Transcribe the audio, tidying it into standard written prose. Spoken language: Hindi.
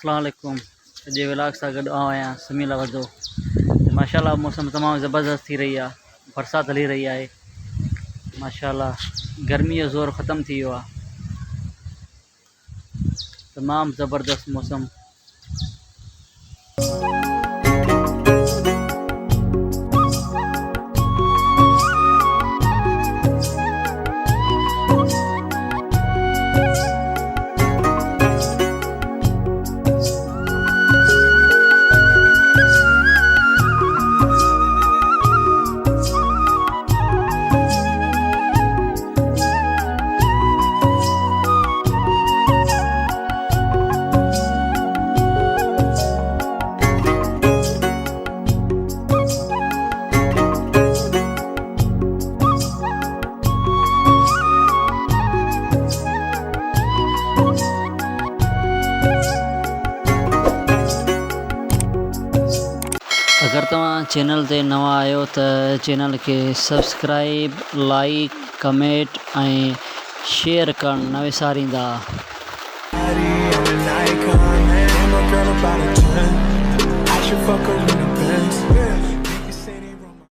अस्सलाम वालेकुम। जे व्लॉग सां गॾु आहियां समीला वधो। माशाल्लाह मौसम तमामु ज़बरदस्त थी रही आहे, बरसाति हली रही आहे। माशाल्लाह गर्मी जो ज़ोर ख़तमु थी वियो आहे। तमामु ज़बरदस्त मौसम। अगर तुम चैनल ते नवा आयो तो चैनल के सब्सक्राइब, लाइक, कमेंट और शेयर करण न विसारींदा।